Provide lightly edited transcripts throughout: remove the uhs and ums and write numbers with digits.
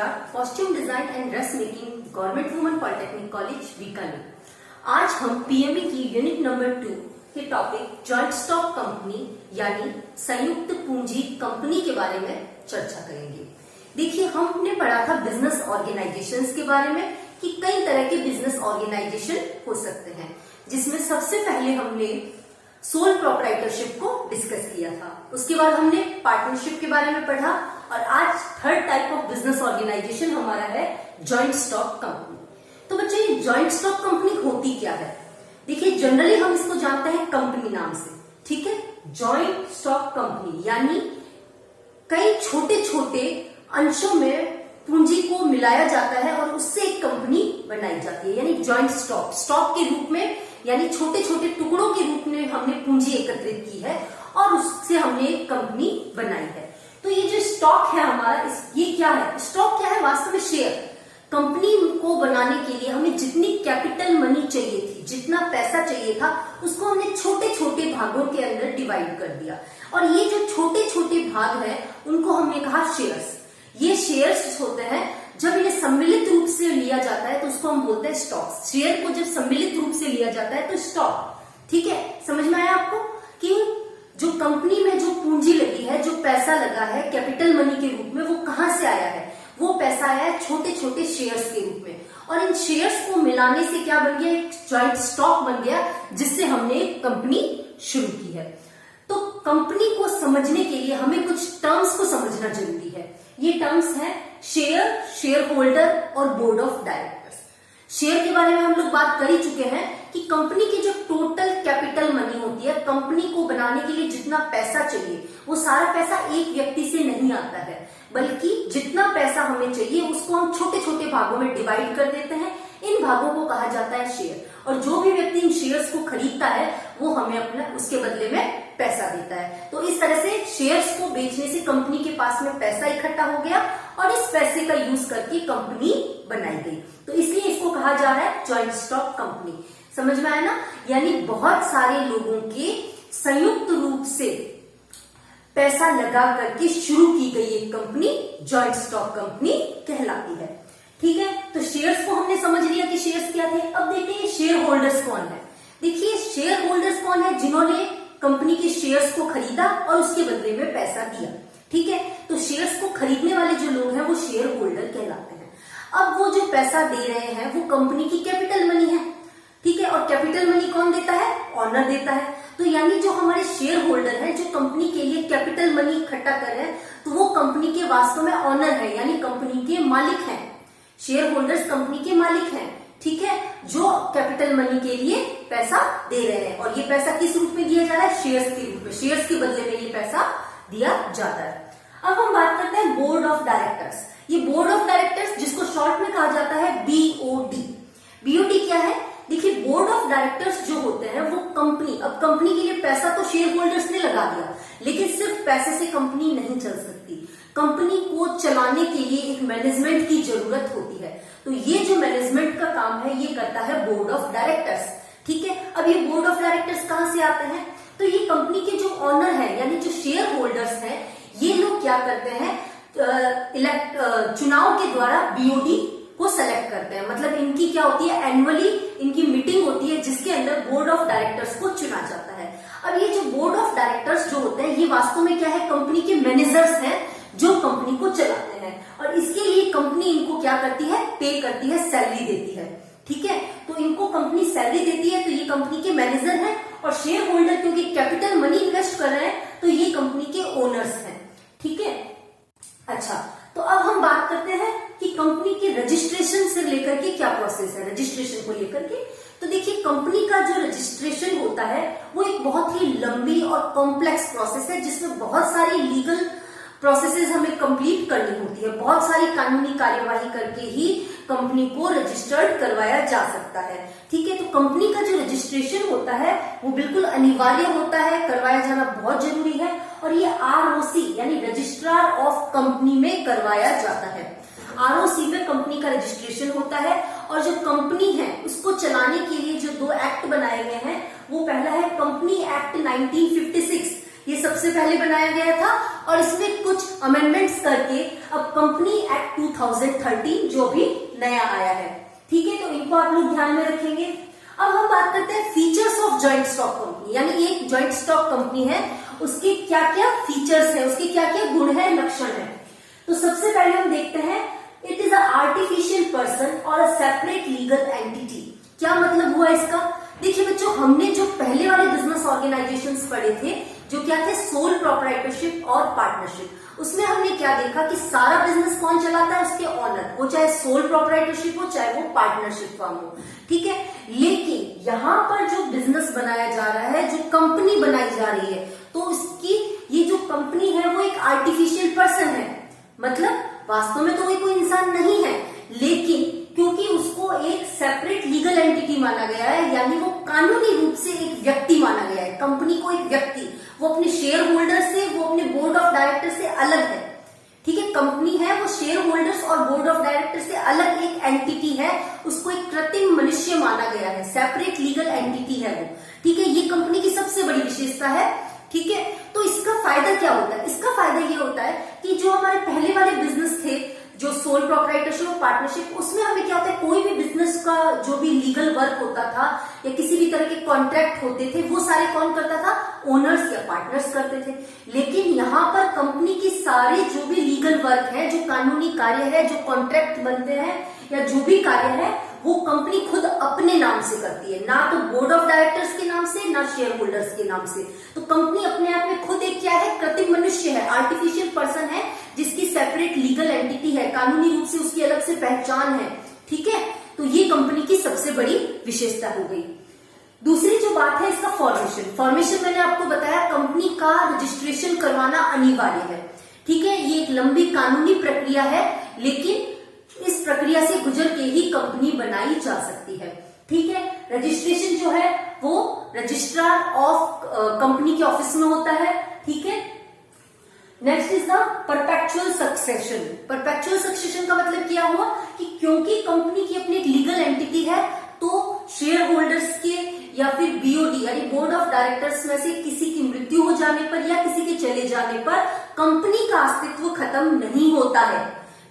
Registrar costume design and dress making government women polytechnic college Bikaner. आज हम PMB की unit number 2 के topic joint stock company यानी संयुक्त पूंजी कंपनी के बारे में चर्चा करेंगे। देखिए, हमने पढ़ा था बिजनेस ऑर्गेनाइजेशंस के बारे में कि कई तरह के बिजनेस ऑर्गेनाइजेशन हो सकते हैं, जिसमें सबसे पहले हमने सोल प्रोप्राइटरशिप को डिस्कस किया था। उसके बाद हमने पार्टनरशिप के बारे में पढ़ा और आज third type of business organisation हमारा है जॉइंट स्टॉक कंपनी। तो बच्चों, ये जॉइंट स्टॉक कंपनी होती क्या है? देखिए, जनरली हम इसको जानते हैं कंपनी नाम से, ठीक है। जॉइंट स्टॉक कंपनी यानी कई छोटे छोटे अंशों में पूंजी को मिलाया जाता है और उससे एक कंपनी बनाई जाती है, यानी जॉइंट स्टॉक के रूप में, यानी छोटे छोटे टुकड़ों के रूप में हमने पूंजी एकत्रित की है और उससे हमने एक कंपनी बनाई है। तो ये जो स्टॉक है हमारा, ये क्या है? स्टॉक क्या है? वास्तव में शेयर। कंपनी को बनाने के लिए हमें जितनी कैपिटल मनी चाहिए थी, जितना पैसा चाहिए था, उसको हमने छोटे छोटे भागों के अंदर डिवाइड कर दिया और ये जो छोटे छोटे भाग हैं उनको हमने कहा शेयर्स। ये शेयर्स होते हैं, जब इन्हें सम्मिलित रूप से लिया जाता है तो उसको हम बोलते हैं स्टॉक। शेयर को जब सम्मिलित रूप से लिया जाता है तो स्टॉक, ठीक है। समझ में आया आपको कि जो कंपनी में जो पूंजी लगी है, जो पैसा लगा है कैपिटल मनी के रूप में, वो कहां से आया है? वो पैसा आया है छोटे छोटे शेयर्स के रूप में, और इन शेयर्स को मिलाने से क्या बन गया? एक जॉइंट स्टॉक बन गया, जिससे हमने एक कंपनी शुरू की है। तो कंपनी को समझने के लिए हमें कुछ टर्म्स को समझना जरूरी है। ये टर्म्स हैं शेयर, शेयर होल्डर और बोर्ड ऑफ डायरेक्टर्स। शेयर के बारे में हम लोग बात कर ही चुके हैं कि कंपनी की जो टोटल कैपिटल मनी होती है, कंपनी को बनाने के लिए जितना पैसा चाहिए, वो सारा पैसा एक व्यक्ति से नहीं आता है, बल्कि जितना पैसा हमें चाहिए उसको हम छोटे छोटे भागों में डिवाइड कर देते हैं। इन भागों को कहा जाता है शेयर, और जो भी व्यक्ति इन शेयर्स को खरीदता है वो हमें अपना उसके बदले में पैसा देता है। तो इस तरह से शेयर्स को बेचने से कंपनी के पास में पैसा इकट्ठा हो गया और इस पैसे का यूज करके कंपनी बनाई गई। तो इसलिए इसको कहा जा रहा है जॉइंट स्टॉक कंपनी। समझ में आया ना? यानी बहुत सारे लोगों के संयुक्त रूप से पैसा लगा करके शुरू की गई एक कंपनी जॉइंट स्टॉक कंपनी कहलाती है, ठीक है। तो शेयर्स को हमने समझ लिया कि शेयर्स क्या थे। अब देखते हैं शेयर होल्डर्स कौन है। देखिए, शेयर होल्डर्स कौन है? जिन्होंने कंपनी के शेयर्स को खरीदा और उसके बदले में पैसा दिया, ठीक है। तो शेयर्स को खरीदने वाले जो लोग हैं वो शेयर होल्डर कहलाते हैं। अब वो जो पैसा दे रहे हैं वो कंपनी की कैपिटल मनी है, ठीक है। और कैपिटल मनी कौन देता है? ऑनर देता है। तो यानी जो हमारे शेयर होल्डर हैं, जो कंपनी के लिए कैपिटल मनी इकट्ठा कर रहे हैं, तो वो कंपनी के वास्तव में ऑनर है, यानी कंपनी के मालिक हैं। शेयर होल्डर्स कंपनी के मालिक हैं, ठीक है, जो कैपिटल मनी के लिए पैसा दे रहे हैं। और ये पैसा किस रूप में दिया जा रहा है? शेयर्स के रूप में। शेयर्स के बदले में ये पैसा दिया जाता है। अब हम बात करते हैं बोर्ड ऑफ डायरेक्टर्स। ये बोर्ड ऑफ डायरेक्टर्स, जिसको शॉर्ट में कहा जाता है बीओडी। बीओडी क्या है? देखिए, बोर्ड ऑफ डायरेक्टर्स जो होते हैं वो कंपनी, अब कंपनी के लिए पैसा तो शेयर होल्डर्स ने लगा दिया, लेकिन सिर्फ पैसे से कंपनी नहीं चल सकती। कंपनी को चलाने के लिए एक मैनेजमेंट की जरूरत होती है। तो ये जो मैनेजमेंट का काम है ये करता है बोर्ड ऑफ डायरेक्टर्स, ठीक है। अब ये बोर्ड ऑफ डायरेक्टर्स कहां से आते हैं? तो ये कंपनी के जो ऑनर है, यानी जो शेयर होल्डर्स हैं, ये लोग क्या करते हैं? चुनाव के द्वारा बीओडी को सेलेक्ट करते हैं। मतलब इनकी क्या होती है? एनुअली इनकी मीटिंग होती है, जिसके अंदर बोर्ड ऑफ डायरेक्टर्स को चुना जाता है। अब ये जो बोर्ड ऑफ डायरेक्टर्स जो होते हैं, ये वास्तव में क्या है? कंपनी के मैनेजर्स हैं जो कंपनी को चलाते हैं, और इसके लिए कंपनी इनको क्या करती है? पे करती है, सैलरी देती है, ठीक है। तो इनको कंपनी सैलरी देती है, तो ये कंपनी के मैनेजर हैं, और शेयर होल्डर क्योंकि कैपिटल मनी इन्वेस्ट कर रहे हैं तो ये कंपनी के ओनर्स हैं, ठीक है। अच्छा, तो अब हम बात करते हैं कि कंपनी के रजिस्ट्रेशन से लेकर के क्या प्रोसेस है, रजिस्ट्रेशन को लेकर के। तो देखिए, कंपनी का जो रजिस्ट्रेशन होता है वो एक बहुत ही लंबी और कॉम्प्लेक्स प्रोसेस है, जिसमें बहुत सारी लीगल प्रोसेसेस हमें कंप्लीट करनी होती है। बहुत सारी कानूनी कार्यवाही करके ही कंपनी को रजिस्टर्ड करवाया जा सकता है, ठीक है। तो कंपनी का जो रजिस्ट्रेशन होता है वो बिल्कुल अनिवार्य होता है, करवाया जाना बहुत जरूरी है, और ये आरओसी यानी रजिस्ट्रार ऑफ कंपनी में करवाया जाता है। आरओसी में कंपनी का रजिस्ट्रेशन होता है, और जो कंपनी है उसको चलाने के लिए जो 2 एक्ट बनाए गए हैं, वो पहला है कंपनी एक्ट 1956, ये सबसे पहले बनाया गया था और इसमें कुछ अमेंडमेंट्स करके अब कंपनी एक्ट 2013 जो भी नया आया है। ठीक है, तो इनको आप लोग ध्यान में रखेंगे। अब हम बात करते हैं features of joint stock company, यानी एक जॉइंट स्टॉक कंपनी है, उसके क्या क्या फीचर्स है, उसके क्या क्या गुण है, लक्षण है। तो सबसे पहले हम देखते हैं it is a artificial person और अ सेपरेट लीगल एंटिटी। क्या मतलब हुआ इसका? देखिए बच्चों, हमने जो पहले वाले बिजनेस ऑर्गेनाइजेशंस पढ़े थे, जो क्या थे, सोल प्रोप्राइटरशिप और पार्टनरशिप, उसमें हमने क्या देखा कि सारा बिजनेस कौन चलाता है, उसके ऑनर, वो चाहे सोल प्रोप्राइटरशिप हो चाहे वो पार्टनरशिप फर्म हो। ठीक है, लेकिन यहाँ पर जो बिजनेस बनाया जा रहा है, जो कंपनी बनाई जा रही है, तो इसकी ये जो कंपनी है वो एक आर्टिफिशियल पर्सन है, मतलब वास्तव में तो वो कोई इंसान नहीं है, लेकिन क्योंकि उसको एक सेपरेट लीगल एंटिटी माना गया है, यानी वो कानूनी रूप से एक व्यक्ति माना गया है, कंपनी को एक व्यक्ति, वो अपने शेयर होल्डर से, वो अपने बोर्ड ऑफ डायरेक्टर से अलग है। ठीक है, कंपनी है वो शेयर होल्डर्स और बोर्ड ऑफ डायरेक्टर से अलग एक एंटिटी है, उसको एक कृत्रिम मनुष्य माना गया है, सेपरेट लीगल एंटिटी है वो। ठीक है, ये कंपनी की सबसे बड़ी विशेषता है। ठीक है, तो इसका फायदा क्या होता है? इसका फायदा ये होता है कि जो हमारे पहले वाले बिजनेस थे, जो सोल प्रोप्राइटरशिप और पार्टनरशिप, उसमें हमें क्या होता है, कोई भी बिजनेस का जो भी लीगल वर्क होता था या किसी भी तरह के कॉन्ट्रैक्ट होते थे, वो सारे कौन करता था, ओनर्स या पार्टनर्स करते थे। लेकिन यहाँ पर कंपनी की सारे जो भी लीगल वर्क है, जो कानूनी कार्य है, जो कॉन्ट्रैक्ट बनते हैं या जो भी कार्य है, वो कंपनी खुद अपने नाम से करती है, ना तो बोर्ड ऑफ डायरेक्टर्स के नाम से, ना शेयर होल्डर्स के नाम से। तो कंपनी अपने आप में खुद एक क्या है, कृत्रिम मनुष्य है, आर्टिफिशियल पर्सन है, जिसकी सेपरेट लीगल एंटिटी है, कानूनी रूप से उसकी अलग से पहचान है। ठीक है, तो ये कंपनी की सबसे बड़ी विशेषता हो गई। दूसरी जो बात है इसका फॉर्मेशन। फॉर्मेशन मैंने आपको बताया, कंपनी का रजिस्ट्रेशन करवाना अनिवार्य है। ठीक है, ये एक लंबी कानूनी प्रक्रिया है, लेकिन इस प्रक्रिया से गुजर के ही कंपनी बनाई जा सकती है। ठीक है, रजिस्ट्रेशन जो है वो रजिस्ट्रार ऑफ कंपनी के ऑफिस में होता है। ठीक है, next is the perpetual succession. Perpetual succession का मतलब क्या हुआ कि क्योंकि कंपनी की अपनी एक लीगल एंटिटी है, तो शेयर होल्डर्स के या फिर बीओडी यानी बोर्ड ऑफ डायरेक्टर्स में से किसी की मृत्यु हो जाने पर या किसी के चले जाने पर कंपनी का अस्तित्व खत्म नहीं होता है।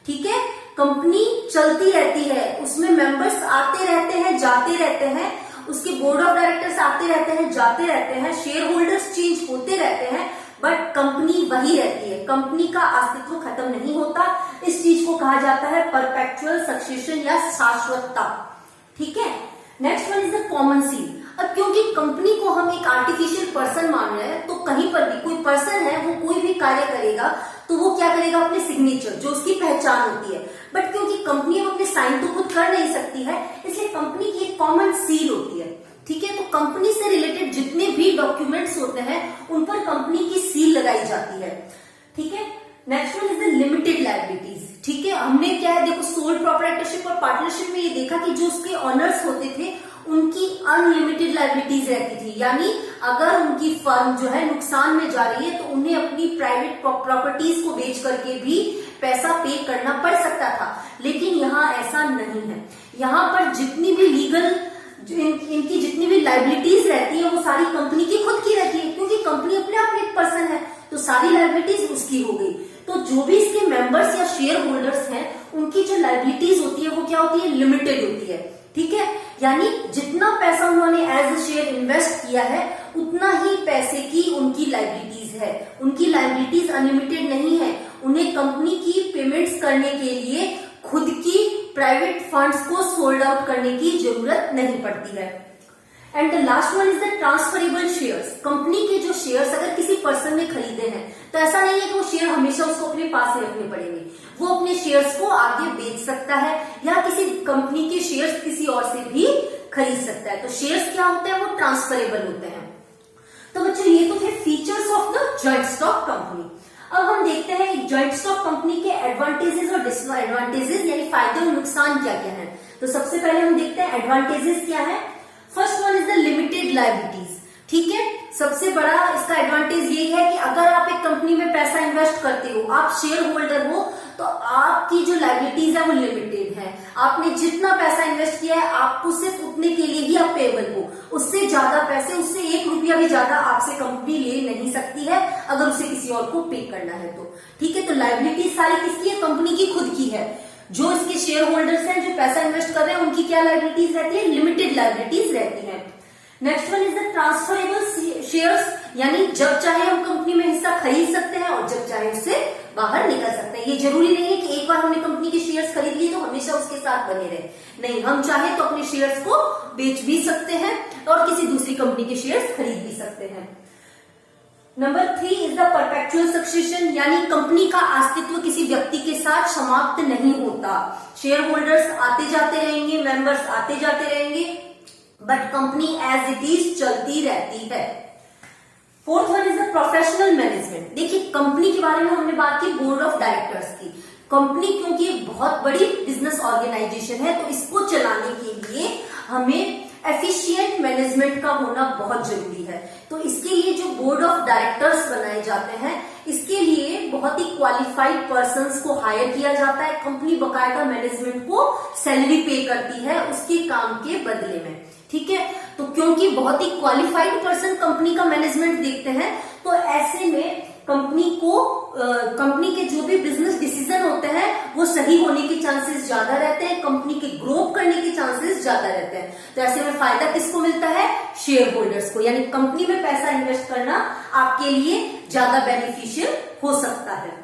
ठीक है, कंपनी चलती रहती है, उसमें मेंबर्स आते रहते हैं, जाते रहते हैं, उसके बोर्ड ऑफ डायरेक्टर्स आते रहते हैं, जाते रहते हैं, शेयर होल्डर्स चेंज होते रहते हैं, बट कंपनी वही रहती है, कंपनी का अस्तित्व खत्म नहीं होता। इस चीज को कहा जाता है परपेचुअल सक्सेशन या शाश्वतता। ठीक है, next one is the common seal. अब क्योंकि कंपनी को हम एक आर्टिफिशियल पर्सन मान रहे हैं, तो कहीं पर भी कोई पर्सन है, वो कोई भी कार्य करेगा तो वो क्या करेगा, अपने सिग्नेचर, जो उसकी पहचान होती है। बट क्योंकि कंपनी अपने साइन तो खुद कर नहीं सकती है, इसलिए कंपनी की एक कॉमन सील होती है। ठीक है, तो कंपनी से रिलेटेड जितने भी डॉक्यूमेंट्स होते हैं उन पर कंपनी की सील लगाई जाती है। ठीक है, next one is the limited liabilities. ठीक है, हमने क्या है, देखो सोल प्रोप्राइटरशिप और पार्टनरशिप में ये देखा कि जो उसके ऑनर्स होते थे उनकी अनलिमिटेड लायबिलिटीज रहती थी, यानी अगर उनकी फर्म जो है नुकसान में जा रही है तो उन्हें अपनी प्राइवेट प्रॉपर्टीज को बेच करके भी पैसा पे करना पड़ सकता था। लेकिन यहाँ ऐसा नहीं है, यहाँ पर जितनी भी लीगल इनकी जितनी भी लायबिलिटीज रहती है वो सारी कंपनी की खुद की रहती है, क्योंकि कंपनी अपने आप में एक पर्सन है, तो सारी लायबिलिटीज उसकी हो गई। तो जो भी इसके मेंबर्स या शेयर होल्डर्स हैं, उनकी जो लायबिलिटीज होती है वो क्या होती है, लिमिटेड होती है। ठीक है, यानी जितना पैसा उन्होंने एज अ शेयर इन्वेस्ट किया है उतना ही पैसे की उनकी लायबिलिटीज है। उनकी लायबिलिटीज अनलिमिटेड नहीं है, उन्हें कंपनी की पेमेंट्स करने के लिए खुद की प्राइवेट फंड्स को सोल्ड आउट करने की जरूरत नहीं पड़ती है। And the last one is the transferable shares. Company के जो शेयर्स अगर किसी पर्सन ने खरीदे हैं तो ऐसा नहीं है कि वो शेयर हमेशा उसको अपने पास ही रखने पड़ेंगे, वो अपने शेयर्स को आगे बेच सकता है या किसी कंपनी के शेयर्स किसी और से भी खरीद सकता है। तो शेयर्स क्या होते हैं, वो ट्रांसफरेबल होते हैं। तो बच्चों ये तो थे features of the joint stock company. अब हम देखते हैं एक जॉइंट स्टॉक कंपनी के एडवांटेजेस और डिसएडवांटेजेस यानी फायदे और नुकसान क्या क्या है। तो सबसे पहले हम देखते हैं एडवांटेजेस क्या है। First one is the limited liabilities. ठीक है, सबसे बड़ा इसका एडवांटेज ये है कि अगर आप एक कंपनी में पैसा इन्वेस्ट करते हो, आप शेयर होल्डर हो, तो आपकी जो लायबिलिटीज है वो लिमिटेड है। आपने जितना पैसा इन्वेस्ट किया है आपको सिर्फ उतने के लिए ही आप पेबल हो, उससे ज्यादा पैसे, उससे 1 रुपया भी ज्यादा आपसे कंपनी ले नहीं सकती है अगर उसे किसी और को पे करना है तो। ठीक है, तो लायबिलिटी सारी किसकी है? कंपनी की खुद की है। जो इसके शेयर होल्डर्स हैं, जो पैसा इन्वेस्ट कर रहे हैं, उनकी क्या लायबिलिटीज रहती है? लिमिटेड लायबिलिटीज रहती है। Next one is the transferable shares, यानी जब चाहे हम कंपनी में हिस्सा खरीद सकते हैं और जब चाहे उससे बाहर निकल सकते हैं। ये जरूरी नहीं है कि एक बार हमने कंपनी के शेयर्स खरीद लिए तो हमेशा उसके साथ बने रहे। नहीं, हम चाहे तो अपने शेयर्स को बेच भी सकते हैं और किसी दूसरी कंपनी के शेयर्स खरीद भी सकते हैं। Number 3 is the perpetual succession, यानी कंपनी का अस्तित्व किसी व्यक्ति के साथ समाप्त नहीं होता। शेयर होल्डर्स आते जाते रहेंगे, मेंबर्स आते जाते रहेंगे, but company as it is चलती रहती है। Fourth one is the professional management. देखिए, कंपनी के बारे में हमने बात की, बोर्ड ऑफ डायरेक्टर्स की। कंपनी क्योंकि एक बहुत बड़ी बिजनेस ऑर्गेनाइजेशन है, तो इसको चलाने के लिए हमें एफिशिएंट मैनेजमेंट का होना बहुत जरूरी है। तो इसके लिए जो बोर्ड ऑफ डायरेक्टर्स बनाए जाते हैं, इसके लिए बहुत ही क्वालिफाइड पर्संस को हायर किया जाता है। कंपनी बकायदा मैनेजमेंट को सैलरी पे करती है उसके काम के बदले में। ठीक है, तो क्योंकि बहुत ही क्वालिफाइड पर्सन कंपनी का मैनेजमेंट देखते हैं, तो ऐसे में कंपनी के जो भी बिजनेस डिसीजन होते हैं वो सही होने के चांसेस ज्यादा रहते हैं, कंपनी के ग्रो करने के चांसेस ज्यादा रहते हैं। तो ऐसे में फायदा किसको मिलता है? शेयर होल्डर्स को, यानी कंपनी में पैसा इन्वेस्ट करना आपके लिए ज्यादा बेनिफिशियल हो सकता है।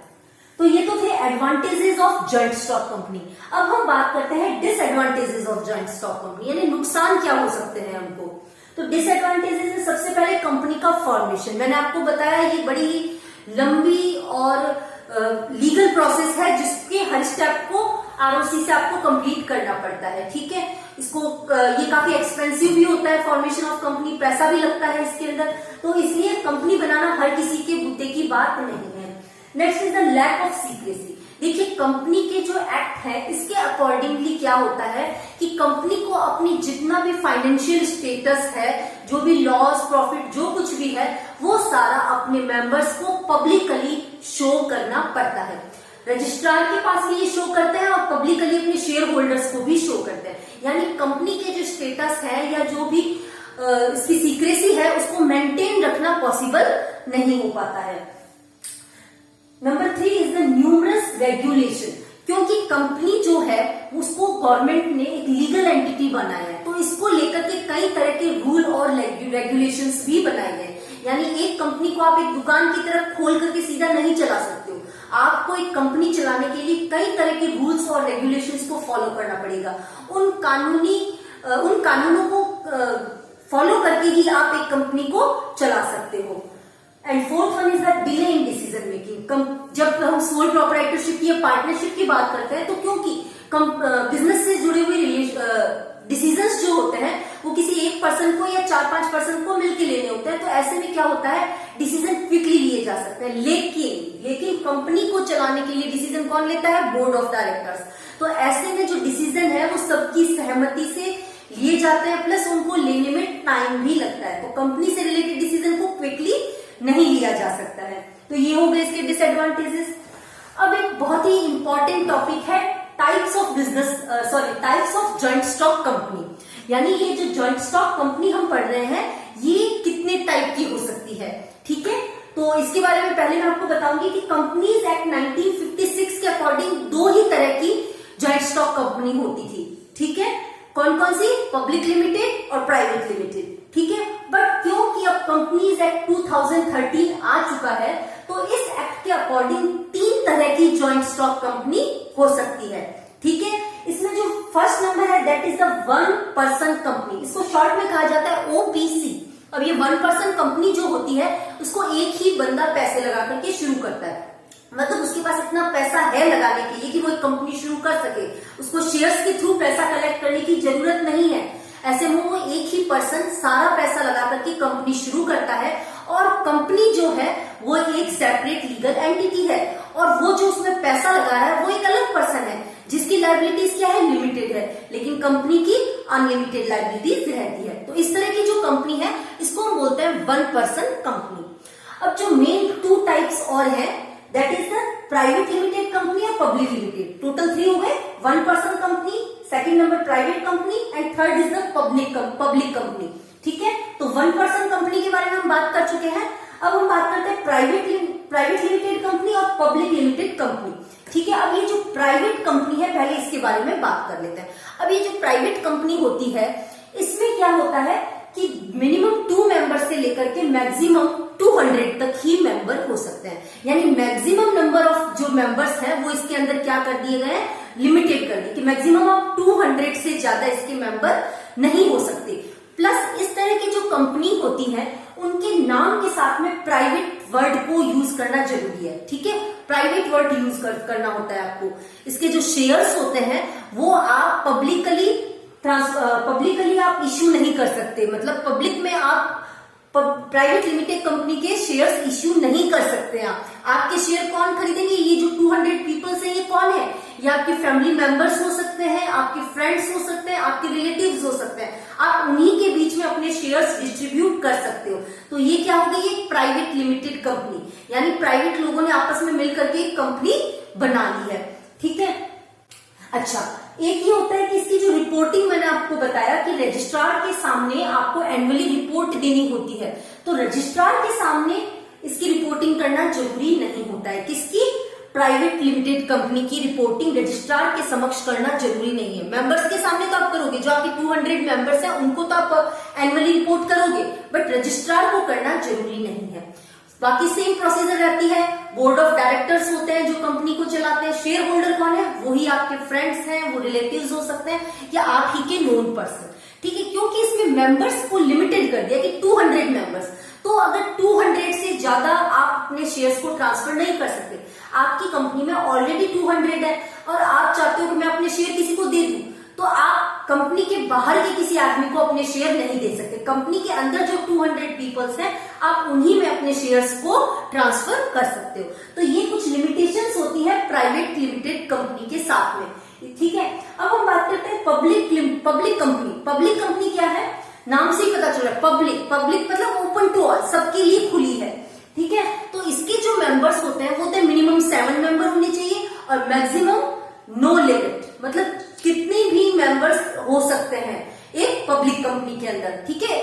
तो ये तो थे advantages of joint stock company. अब हम बात करते हैं disadvantages of joint stock company, यानी नुकसान क्या हो सकते हैं हमको। तो डिसएडवांटेजेस में सबसे पहले कंपनी का फॉर्मेशन। मैंने आपको बताया ये बड़ी ही लंबी और लीगल प्रोसेस है, जिसके हर स्टेप को आरओसी से आपको कंप्लीट करना पड़ता है। ठीक है, इसको ये काफी एक्सपेंसिव भी होता है फॉर्मेशन ऑफ कंपनी, पैसा भी लगता है इसके अंदर, तो इसलिए कंपनी बनाना हर किसी के बुद्धि की बात नहीं है। Next is the lack of secrecy. देखिए, कंपनी के जो एक्ट है इसके अकॉर्डिंगली क्या होता है कि कंपनी को अपनी जितना भी फाइनेंशियल स्टेटस है, जो भी लॉस प्रॉफिट जो कुछ भी है, वो सारा अपने मेंबर्स को पब्लिकली शो करना पड़ता है। रजिस्ट्रार के पास भी ये शो करते हैं और पब्लिकली अपने शेयर होल्डर्स को भी शो करते हैं। यानी कंपनी के जो स्टेटस है या जो भी इसकी सीक्रेसी है उसको मेंटेन रखना पॉसिबल नहीं हो पाता है। Number 3 is the numerous regulation. क्योंकि कंपनी जो है उसको गवर्नमेंट ने एक लीगल एंटिटी बनाया है, तो इसको लेकर के कई तरह के रूल और रेगुलेशंस भी बनाए गए। यानी एक कंपनी को आप एक दुकान की तरह खोल करके सीधा नहीं चला सकते हो। आपको एक कंपनी चलाने के लिए कई तरह के रूल्स और रेगुलेशंस को फॉलो करना पड़ेगा। उन कानूनों को फॉलो करके ही आप एक कंपनी को चला सकते हो। And fourth one is the delay in decision making. जब हम सोल प्रोप्राइटरशिप या पार्टनरशिप की बात करते हैं, तो क्योंकि बिजनेस से जुड़े हुए डिसीजंस जो होते हैं वो किसी एक पर्सन को या 4-5 पर्सन को मिलकर लेने होते हैं, तो ऐसे में क्या होता है, डिसीजन क्विकली लिए जा सकते हैं। लेकिन कंपनी को चलाने के लिए डिसीजन कौन लेता है? Board of directors. तो ऐसे में जो डिसीजन है वो सबकी सहमति से लिए जाते हैं, प्लस उनको लेने में टाइम भी लगता है। तो कंपनी से रिलेटेड डिसीजन को क्विकली नहीं लिया जा सकता है। तो ये हो गए इसके डिसएडवांटेजेस। अब एक बहुत ही इंपॉर्टेंट टॉपिक है types of joint stock company. यानी ये जो जॉइंट स्टॉक कंपनी हम पढ़ रहे हैं ये कितने टाइप की हो सकती है। ठीक है, तो इसके बारे में पहले मैं आपको बताऊंगी कि कंपनीज एक्ट 1956 के अकॉर्डिंग 2 ही तरह की जॉइंट स्टॉक कंपनी होती थी। ठीक है, कौन कौन सी? पब्लिक लिमिटेड और प्राइवेट लिमिटेड। ठीक है, बट क्योंकि अब कंपनीज एक्ट 2013 आ चुका है, तो इस एक्ट के अकॉर्डिंग 3 तरह की जॉइंट स्टॉक कंपनी हो सकती है। ठीक है, इसमें जो फर्स्ट नंबर है that is the 1 person company. इसको शॉर्ट में कहा जाता है ओपीसी। अब ये 1 पर्सन कंपनी जो होती है उसको एक ही बंदा पैसे लगा करके शुरू करता है। मतलब उसके पास इतना पैसा है लगाने के लिए कि वो एक कंपनी शुरू कर सके, उसको शेयर्स के थ्रू पैसा कलेक्ट करने की जरूरत नहीं है। ऐसे में वो एक ही पर्सन सारा पैसा लगा करके कंपनी शुरू करता है, और कंपनी जो है वो एक सेपरेट लीगल एंटिटी है, और वो जो उसमें पैसा लगा रहा है वो एक अलग पर्सन है जिसकी लायबिलिटीज क्या है? लिमिटेड है, लेकिन कंपनी की अनलिमिटेड लायबिलिटीज रहती है। तो इस तरह की जो कंपनी है इसको हम बोलते हैं 1 पर्सन कंपनी। अब जो मेन 2 टाइप्स और है that is the private limited company और पब्लिक लिमिटेड। टोटल 3 हो गए, 1 person company, second number private company and third is the public company. ठीक है, तो 1% कंपनी के बारे में हम बात कर चुके हैं। अब हम बात करते हैं प्राइवेट लिमिटेड कंपनी और पब्लिक लिमिटेड कंपनी। ठीक है, अब ये जो प्राइवेट कंपनी है पहले इसके बारे में बात कर लेते हैं। अब ये जो प्राइवेट कंपनी होती है इसमें क्या होता है कि मिनिमम 2 मेंबर से लेकर के मैक्सिमम 200 तक ही मेंबर हो सकते हैं। यानी मैक्सिमम नंबर ऑफ जो मेंबर्स हैं वो इसके अंदर क्या कर दिए गए हैं, लिमिटेड कर दिए कि मैक्सिमम आप 200 से ज्यादा इसके मेंबर नहीं हो सकते। प्लस इस तरह की जो कंपनी होती है उनके नाम के साथ में प्राइवेट वर्ड को यूज करना जरूरी है। ठीक है, प्राइवेट वर्ड यूज करना होता है आपको। इसके जो शेयर्स होते हैं वो आप पब्लिकली आप इश्यू नहीं कर सकते, मतलब पब्लिक में आप प्राइवेट लिमिटेड कंपनी के शेयर्स इश्यू नहीं कर सकते। आपके शेयर कौन खरीदेंगे, ये जो 200 पीपल्स है ये कौन है, ये आपके फैमिली मेंबर्स हो सकते हैं, आपके फ्रेंड्स हो सकते हैं, आपके रिलेटिव्स हो सकते हैं। आप उन्हीं के बीच में अपने शेयर्स डिस्ट्रीब्यूट कर सकते हो। तो ये क्या हो गई, ये प्राइवेट लिमिटेड कंपनी, यानी प्राइवेट लोगों ने आपस में मिलकर के एक कंपनी बना ली है। ठीक है, अच्छा एक ये होता है कि इसकी जो रिपोर्टिंग मैंने आपको बताया कि रजिस्ट्रार के सामने आपको एनुअली रिपोर्ट देनी होती है। तो रजिस्ट्रार के सामने इसकी रिपोर्टिंग करना जरूरी नहीं होता है। किसकी, प्राइवेट लिमिटेड कंपनी की रिपोर्टिंग रजिस्ट्रार के समक्ष करना जरूरी नहीं है। मेंबर्स के सामने तो आप करोगे, जो आपके 200 मेंबर्स हैं उनको तो आप एनुअली रिपोर्ट करोगे, बट रजिस्ट्रार को करना जरूरी नहीं है। बाकी सेम प्रोसीजर रहती है। बोर्ड ऑफ डायरेक्टर्स होते हैं जो कंपनी को चलाते हैं। शेयर होल्डर कौन है, वही आपके फ्रेंड्स हैं, वो रिलेटिव्स हो सकते हैं या आप ही के नोन पर्सन। ठीक है, क्योंकि इसमें मेंबर्स को लिमिटेड कर दिया कि 200 मेंबर्स, तो अगर 200 से ज्यादा आप अपने शेयर्स को ट्रांसफर नहीं कर सकते। आपकी कंपनी में ऑलरेडी 200 है और आप चाहते हो कि मैं अपने शेयर किसी को दे दूं, तो आप कंपनी के बाहर के किसी आदमी को अपने शेयर नहीं दे सकते। कंपनी के अंदर जो 200 पीपल्स हैं आप उन्हीं में अपने शेयर्स को ट्रांसफर कर सकते हो। तो ये कुछ लिमिटेशंस होती है प्राइवेट लिमिटेड कंपनी के साथ में। ठीक है, अब हम बात करते हैं पब्लिक कंपनी। पब्लिक कंपनी क्या है, नाम से ही पता चल रहा है, पब्लिक मतलब ओपन टू ऑल, सबके लिए खुली है। ठीक है, तो इसके जो मेंबर्स होते हैं वो होते हैं मिनिमम 7 मेंबर होने चाहिए और मैक्सिमम नो लिमिट, मतलब कितने भी मेंबर्स हो सकते हैं एक पब्लिक कंपनी के अंदर। ठीक है,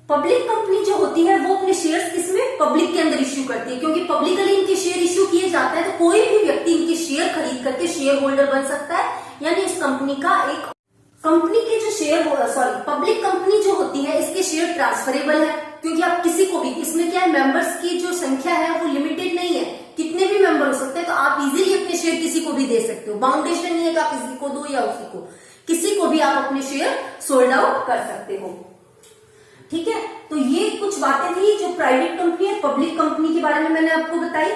पब्लिक कंपनी जो होती है वो अपने शेयर्स किसमें, पब्लिक के अंदर इश्यू करती है, क्योंकि पब्लिकली इनके शेयर इश्यू किए जाते हैं तो कोई भी व्यक्ति इनके शेयर खरीद करके शेयर होल्डर बन सकता है। यानी इस कंपनी का एक कंपनी के जो पब्लिक कंपनी जो होती है इसके शेयर ट्रांसफरेबल है, क्योंकि आप किसी को भी, इसमें क्या है मेंबर्स की जो संख्या है वो लिमिटेड नहीं है, कितने भी मेंबर हो सकते हैं, तो आप इजीली अपने शेयर किसी को भी दे सकते हो। बाउंडेशन नहीं है कि आप किसी को दो या उसी को, किसी को भी आप अपने शेयर सोल्ड आउट कर सकते हो। ठीक है, तो ये कुछ बातें थी जो प्राइवेट कंपनी और पब्लिक कंपनी के बारे में मैंने आपको बताई।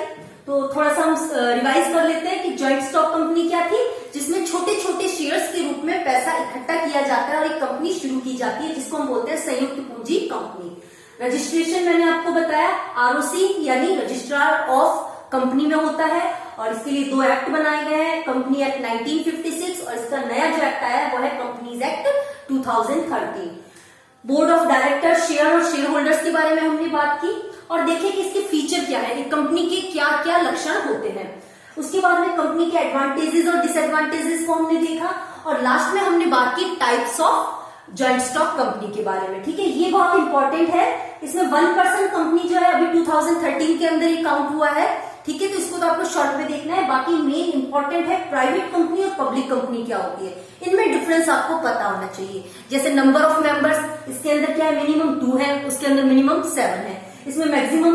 तो थोड़ा सा हम रिवाइज कर लेते हैं कि जॉइंट स्टॉक कंपनी क्या थी, जिसमें छोटे छोटे शेयर्स के रूप में पैसा इकट्ठा किया जाता है और एक कंपनी शुरू की जाती है जिसको हम बोलते हैं संयुक्त पूंजी कंपनी। रजिस्ट्रेशन मैंने आपको बताया आरओसी यानी रजिस्ट्रार ऑफ कंपनी में होता है और इसके लिए 2 एक्ट बनाए गए हैं, कंपनी एक्ट 1956 और इसका नया जो एक्ट आया है वो है companies act 2013। Board of director, share और शेयर होल्डर्स के बारे में हमने बात की और देखे कि इसके फीचर क्या है, कंपनी के क्या क्या लक्षण होते हैं। उसके बाद में कंपनी के एडवांटेजेस और डिसएडवांटेजेस को हमने देखा और लास्ट में हमने बात की types of joint stock company के बारे में। ठीक है, ये बहुत इंपॉर्टेंट है। इसमें 1% कंपनी जो है अभी 2013 के अंदर ही काउंट हुआ है। ठीक है, तो इसको तो आपको शॉर्ट में देखना है। बाकी मेन इंपॉर्टेंट है प्राइवेट कंपनी और पब्लिक कंपनी क्या होती है, इनमें डिफरेंस आपको पता होना चाहिए। जैसे नंबर ऑफ मेंबर्स, इसके अंदर क्या है, मिनिमम 2 है, उसके अंदर मिनिमम 7 है। इसमें मैक्सिमम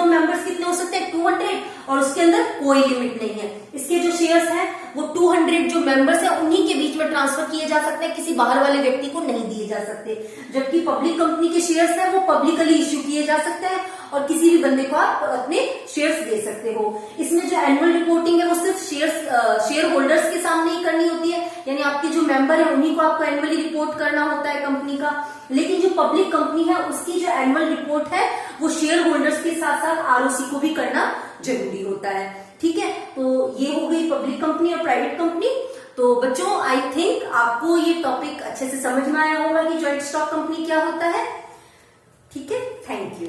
मेंबर्स कितने हो सकते हैं, 200 और उसके अंदर कोई लिमिट नहीं है। इसके जो शेयर्स हैं वो 200 जो मेंबर्स हैं उन्हीं के बीच में ट्रांसफर किए जा सकते हैं, किसी बाहर वाले व्यक्ति को नहीं दिए जा सकते। जबकि पब्लिक कंपनी के शेयर्स हैं वो पब्लिकली इश्यू किए जा सकते हैं और किसी भी बंदे को आप अपने शेयर्स दे सकते हो। इसमें जो एनुअल रिपोर्टिंग है वो सिर्फ शेयर होल्डर्स के सामने ही करनी होती है, यानी आपके जो मेंबर है उन्हीं को आपको एनुअली रिपोर्ट करना होता है कंपनी का। लेकिन जो पब्लिक कंपनी है उसकी जो एनुअल रिपोर्ट है वो शेयर होल्डर्स के साथ साथ आरओसी को भी करना जरूरी होता है। ठीक है, तो ये हो गई पब्लिक कंपनी और प्राइवेट कंपनी। तो बच्चों आई थिंक आपको ये टॉपिक अच्छे से समझ में आया होगा कि जॉइंट स्टॉक कंपनी क्या होता है। ठीक है, थैंक यू।